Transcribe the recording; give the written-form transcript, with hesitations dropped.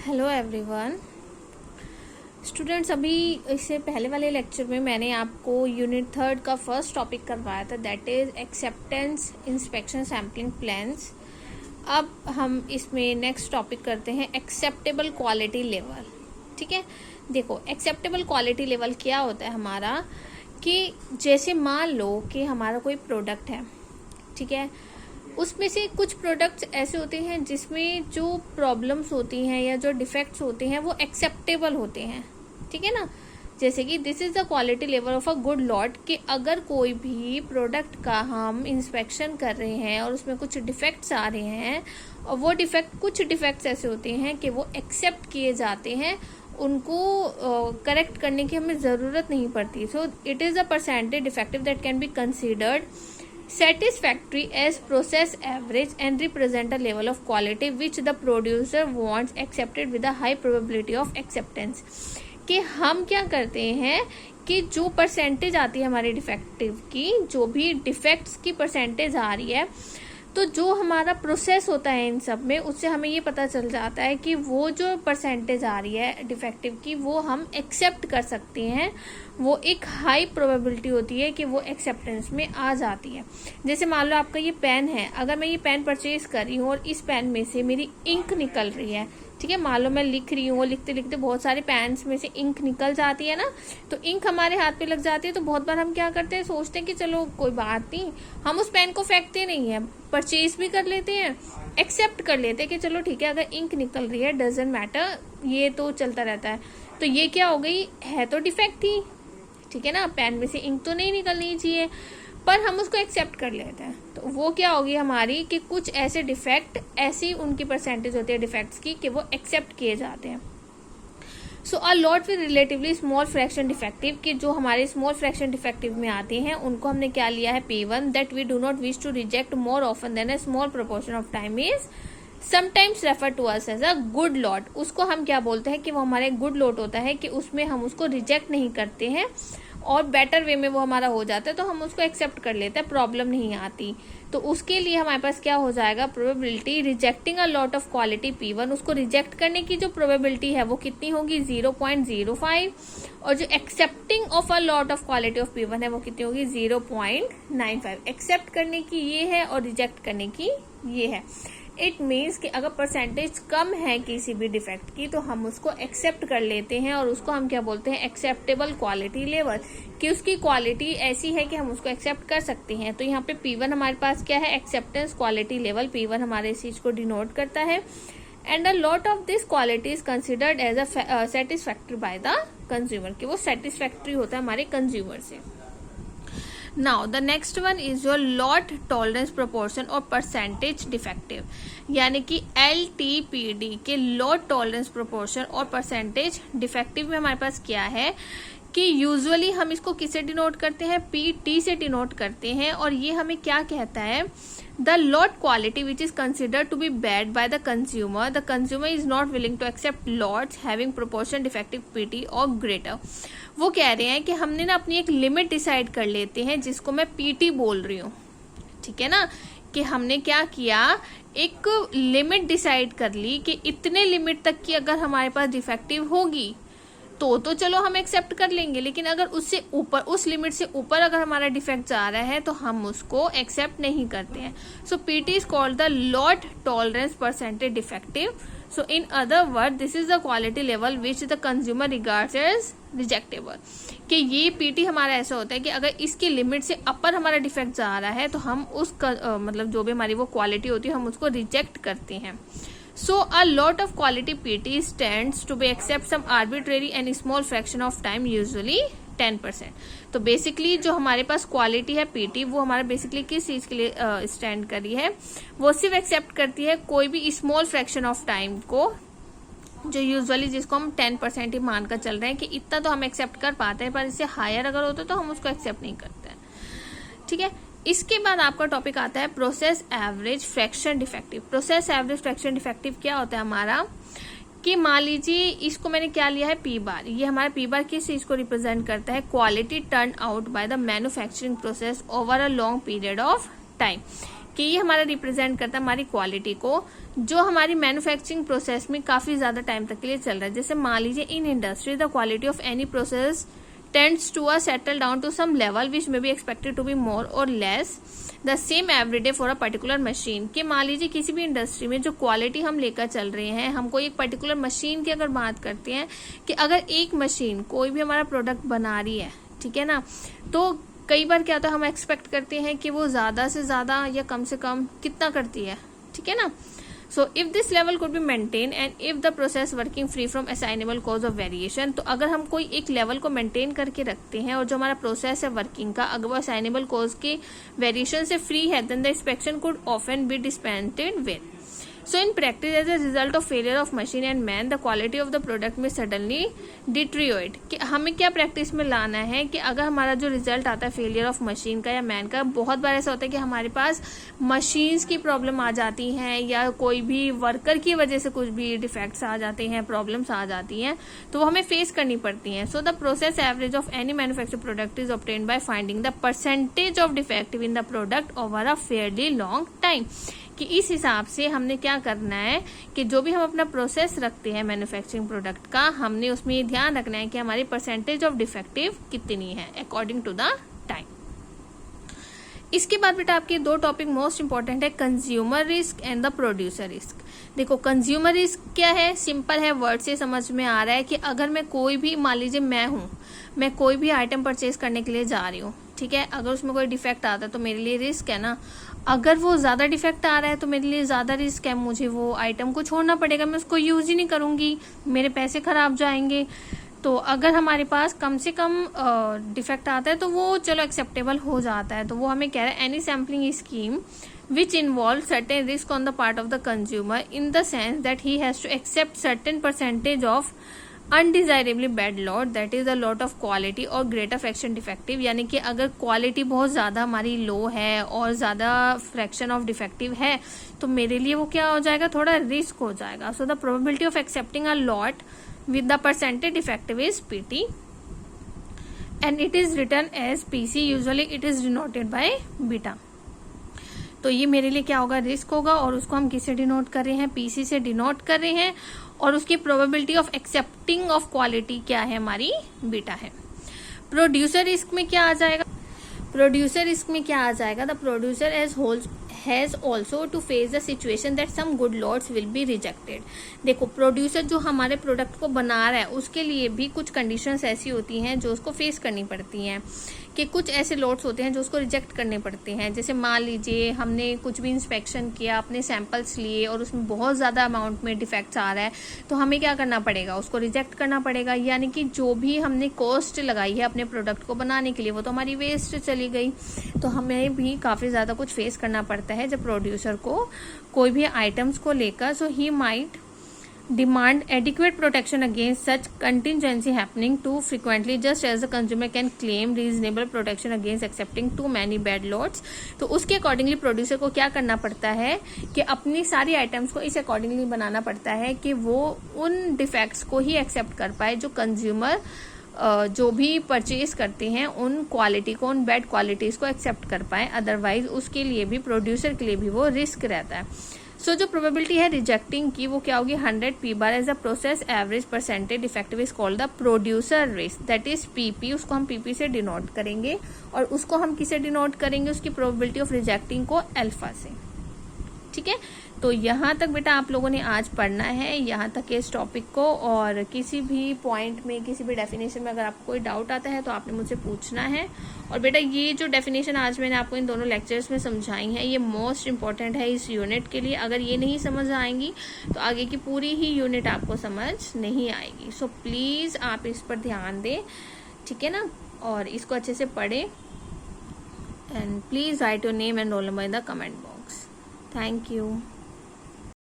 Hello everyone students, अभी इससे पहले वाले लेक्चर में मैंने आपको यूनिट 3 का फर्स्ट टॉपिक करवाया था, that is acceptance inspection sampling plans. अब हम इसमें नेक्स्ट टॉपिक करते हैं एक्सेप्टेबल क्वालिटी लेवल। ठीक है, देखो एक्सेप्टेबल क्वालिटी लेवल क्या होता है हमारा, कि जैसे मान लो कि हमारा कोई प्रोडक्ट है, ठीक है, उसमें से कुछ प्रोडक्ट्स ऐसे होते हैं जिसमें जो प्रॉब्लम्स होती हैं या जो डिफेक्ट्स होते हैं वो एक्सेप्टेबल होते हैं। ठीक है ना, जैसे कि this is the quality level of a good lot, कि अगर कोई भी प्रोडक्ट का हम इंस्पेक्शन कर रहे हैं और उसमें कुछ डिफेक्ट्स आ रहे हैं और वो कुछ डिफेक्ट्स ऐसे होते हैं कि वो एक्सेप्ट किए जाते हैं, उनको करेक्ट करने की हमें ज़रूरत नहीं पड़ती। So it is a percentage defective that can be considered satisfactory as process average and represent a level of quality which the producer wants accepted with a high probability of acceptance। कि हम क्या करते हैं कि जो percentage आती है हमारे डिफेक्टिव की, जो भी डिफेक्ट्स की परसेंटेज आ रही है, तो जो हमारा प्रोसेस होता है इन सब में, उससे हमें ये पता चल जाता है कि वो जो परसेंटेज आ रही है डिफेक्टिव की वो हम एक्सेप्ट कर सकते हैं। वो एक हाई प्रोबेबिलिटी होती है कि वो एक्सेप्टेंस में आ जाती है। जैसे मान लो आपका ये पेन है, अगर मैं ये पेन परचेज कर रही हूँ और इस पेन में से मेरी इंक निकल रही है, ठीक है, मान लो मैं लिख रही हूँ, लिखते लिखते बहुत सारे पेन्स में से इंक निकल जाती है ना, तो इंक हमारे हाथ पे लग जाती है। तो बहुत बार हम क्या करते हैं, सोचते हैं कि चलो कोई बात नहीं, हम उस पेन को फेंकते नहीं है, परचेज भी कर लेते हैं, एक्सेप्ट कर लेते हैं कि चलो ठीक है, अगर इंक निकल रही है डजंट मैटर, ये तो चलता रहता है। तो ये क्या हो गई, है तो डिफेक्ट ही, ठीक है ना, पेन में से इंक तो नहीं निकलनी चाहिए, पर हम उसको एक्सेप्ट कर लेते हैं। तो वो क्या होगी हमारी, कि कुछ ऐसे डिफेक्ट, ऐसी उनकी परसेंटेज होती है डिफेक्ट्स की कि वो एक्सेप्ट किए जाते हैं। So a lot with relatively small fraction defective, कि जो हमारे स्मॉल फ्रैक्शन डिफेक्टिव में आते हैं उनको हमने क्या लिया है, P1, that we do not wish to reject more often than a small proportion of time is sometimes refer to us as a good lot. उसको हम क्या बोलते हैं कि वो हमारे गुड लॉट होता है, कि उसमें हम उसको रिजेक्ट नहीं करते हैं और बेटर वे में वो हमारा हो जाता है, तो हम उसको एक्सेप्ट कर लेते हैं, प्रॉब्लम नहीं आती। तो उसके लिए हमारे पास क्या हो जाएगा, probability rejecting a lot of quality P1, उसको रिजेक्ट करने की जो प्रोबेबिलिटी है वो कितनी होगी, 0.05, और जो accepting of a lot of quality of P1 है वो कितनी होगी, 0.95। एक्सेप्ट करने की ये है और रिजेक्ट करने की ये है। इट मीन्स कि अगर परसेंटेज कम है किसी भी डिफेक्ट की तो हम उसको एक्सेप्ट कर लेते हैं, और उसको हम क्या बोलते हैं, एक्सेप्टेबल क्वालिटी लेवल, कि उसकी क्वालिटी ऐसी है कि हम उसको एक्सेप्ट कर सकते हैं। तो यहाँ पे P1 हमारे पास क्या है, एक्सेप्टेंस क्वालिटी लेवल, P1 हमारे इस चीज को डिनोट करता है। And a lot of this quality is considered as a satisfactory by the consumer, कि वो सेटिस्फैक्टरी होता है हमारे कंज्यूमर से। Now the next one is your lot tolerance proportion और परसेंटेज डिफेक्टिव, यानी कि LTPD के लॉट टॉलरेंस प्रोपोर्शन और परसेंटेज डिफेक्टिव में हमारे पास क्या है, कि यूजुअली हम इसको किससे डिनोट करते हैं, PT से डिनोट करते हैं। और ये हमें क्या कहता है, the lot quality which is considered to be bad by the consumer is not willing to accept lots having proportion defective PT और ग्रेटर। वो कह रहे हैं कि हमने ना अपनी एक लिमिट डिसाइड कर लेते हैं, जिसको मैं PT बोल रही हूँ, ठीक है ना, कि हमने क्या किया, एक लिमिट डिसाइड कर ली कि इतने लिमिट तक की अगर हमारे पास डिफेक्टिव होगी तो चलो हम एक्सेप्ट कर लेंगे, लेकिन अगर उससे ऊपर, उस लिमिट से ऊपर अगर हमारा डिफेक्ट आ रहा है तो हम उसको एक्सेप्ट नहीं करते हैं। So PT is called the lot tolerance percentage defective. So in other word this is the quality level which the consumer regards as rejectable, कि ये PT हमारा ऐसा होता है कि अगर इसकी लिमिट से अपर हमारा डिफेक्ट आ रहा है तो हम उसका मतलब जो भी हमारी वो क्वालिटी होती है हम उसको रिजेक्ट करते हैं। So a lot of quality PT stands to be accept some arbitrary and small fraction of time, usually 10%। तो बेसिकली जो हमारे पास क्वालिटी है PT, वो हमारा बेसिकली किस चीज के लिए स्टैंड करी है, वो सिर्फ एक्सेप्ट करती है कोई भी स्मॉल फ्रैक्शन ऑफ टाइम को, जो यूजुअली जिसको हम 10% ही मान कर चल रहे हैं कि इतना तो हम एक्सेप्ट कर पाते हैं, पर इससे हायर अगर होता तो हम उसको एक्सेप्ट नहीं करते हैं। ठीक है, इसके बाद आपका टॉपिक आता है process average fraction defective. Process average fraction defective क्या होता है हमारा, कि मान लीजिए इसको मैंने क्या लिया है, P बार। ये हमारा P बार किस चीज को रिप्रेजेंट करता है, quality turn out by the manufacturing process over a long period of time, कि ये हमारा रिप्रेजेंट करता है हमारी क्वालिटी को, जो हमारी मैन्युफैक्चरिंग प्रोसेस में काफी ज्यादा टाइम तक के लिए चल रहा है। जैसे मान लीजिए in industry the quality of any process tends to a settle down to some level which may be expected to be more or less the same every day for a particular machine। कि मान लीजिए किसी भी industry में जो quality हम लेकर चल रहे हैं, हम कोई एक पर्टिकुलर मशीन की अगर बात करते हैं कि अगर एक मशीन कोई भी हमारा प्रोडक्ट बना रही है, ठीक है ना, तो कई बार क्या होता है हम एक्सपेक्ट करते हैं कि वो ज्यादा से ज्यादा या कम से कम कितना करती है, ठीक है ना। So if this level could be maintained and if the process working free from assignable cause of variation, तो अगर हम कोई एक लेवल को मेंटेन करके रखते हैं और जो हमारा प्रोसेस है वर्किंग का अगर वो असाइनेबल कॉज के वेरिएशन से फ्री है, then the inspection could often be dispensed with। So in practice as a result of failure of machine and man, the quality of the product may suddenly deteriorate। कि हमें क्या practice में लाना है कि अगर हमारा जो रिजल्ट आता है फेलियर ऑफ मशीन का या मैन का, बहुत बार ऐसा होता है कि हमारे पास मशीन्स की प्रॉब्लम आ जाती हैं या कोई भी वर्कर की वजह से कुछ भी डिफेक्ट्स आ जाते हैं, प्रॉब्लम्स आ जाती हैं, तो वो हमें फेस करनी पड़ती हैं। So the process average of any manufacture product is obtained by finding the percentage of defective in the product over a fairly long time. कि इस हिसाब से हमने क्या करना है कि जो भी हम अपना प्रोसेस रखते हैं मैन्युफैक्चरिंग प्रोडक्ट का, हमने उसमें ये ध्यान रखना है कि हमारी परसेंटेज ऑफ डिफेक्टिव कितनी है अकॉर्डिंग टू द टाइम। इसके बाद बेटा आपके दो टॉपिक मोस्ट इंपॉर्टेंट है, consumer risk and the producer risk. देखो कंज्यूमर रिस्क क्या है, सिंपल है, वर्ड से समझ में आ रहा है कि अगर मैं कोई भी, मान लीजिए मैं कोई भी आइटम परचेज करने के लिए जा रही हूँ, ठीक है, अगर उसमें कोई डिफेक्ट आता है तो मेरे लिए रिस्क है ना। अगर वो ज्यादा डिफेक्ट आ रहा है तो मेरे लिए ज्यादा रिस्क है, मुझे वो आइटम को छोड़ना पड़ेगा, मैं उसको यूज ही नहीं करूंगी, मेरे पैसे खराब जाएंगे। तो अगर हमारे पास कम से कम डिफेक्ट आता है तो वो चलो एक्सेप्टेबल हो जाता है। तो वो हमें कह रहा है any sampling scheme which involves certain risk on the part of the consumer in the sense that he has to accept certain percentage of undesirably bad lot, that is the lot of quality or greater fraction defective। यानी कि अगर quality बहुत ज़्यादा हमारी लो है और ज़्यादा fraction of defective है तो मेरे लिए वो क्या हो जाएगा, थोड़ा रिस्क हो जाएगा। So the probability of accepting a lot with the percentage defective is PT and it is written as PC, usually it is denoted by beta। तो ये मेरे लिए क्या होगा, रिस्क होगा, और उसको हम किससे डिनोट कर रहे हैं, पीसी से डिनोट कर रहे हैं, और उसकी probability of accepting of quality क्या है, हमारी बीटा है। प्रोड्यूसर रिस्क में क्या आ जाएगा, प्रोड्यूसर रिस्क में क्या आ जाएगा, the producer as whole has also to face the situation that some good lots will be rejected. देखो प्रोड्यूसर जो हमारे प्रोडक्ट को बना रहा है उसके लिए भी कुछ कंडीशंस ऐसी होती हैं जो उसको फेस करनी पड़ती हैं कि कुछ ऐसे लॉट्स होते हैं जो उसको रिजेक्ट करने पड़ते हैं। जैसे मान लीजिए हमने कुछ भी इंस्पेक्शन किया, अपने सैंपल्स लिए और उसमें बहुत ज़्यादा अमाउंट में डिफेक्ट्स आ रहा है, तो हमें क्या करना पड़ेगा, उसको रिजेक्ट करना पड़ेगा। यानी कि जो भी हमने कॉस्ट लगाई है अपने प्रोडक्ट को बनाने के लिए वो तो हमारी वेस्ट चली गई। तो हमें भी काफ़ी ज़्यादा कुछ फेस करना पड़ता है जब प्रोड्यूसर को कोई भी आइटम्स को लेकर। So he might demand adequate protection against such contingency happening too frequently, just as the consumer can claim reasonable protection against accepting too many bad lots। तो उसके अकॉर्डिंगली प्रोड्यूसर को क्या करना पड़ता है कि अपनी सारी आइटम्स को इस अकॉर्डिंगली बनाना पड़ता है कि वो उन डिफेक्ट्स को ही एक्सेप्ट कर पाए जो कंज्यूमर जो भी परचेज करते हैं उन क्वालिटी को, उन बैड क्वालिटीज को एक्सेप्ट कर पाए, अदरवाइज उसके लिए भी, प्रोड्यूसर के लिए भी वो रिस्क रहता है। सो जो प्रोबेबिलिटी है रिजेक्टिंग की वो क्या होगी, 100 P bar as a process average percentage defective is called the producer risk, that is PP। उसको हम PP से डिनोट करेंगे और उसको हम किसे डिनोट करेंगे, उसकी प्रोबेबिलिटी ऑफ रिजेक्टिंग को अल्फा से। ठीक है, तो यहाँ तक बेटा आप लोगों ने आज पढ़ना है, यहाँ तक इस टॉपिक को। और किसी भी पॉइंट में, किसी भी डेफिनेशन में अगर आपको कोई डाउट आता है तो आपने मुझसे पूछना है। और बेटा ये जो डेफिनेशन आज मैंने आपको इन दोनों लेक्चर्स में समझाई है ये मोस्ट इंपॉर्टेंट है इस यूनिट के लिए। अगर ये नहीं समझ आएंगी तो आगे की पूरी ही यूनिट आपको समझ नहीं आएगी। सो प्लीज़ आप इस पर ध्यान दें, ठीक है ना, और इसको अच्छे से पढ़ें। And please write your name and roll number in the comment box. Thank you.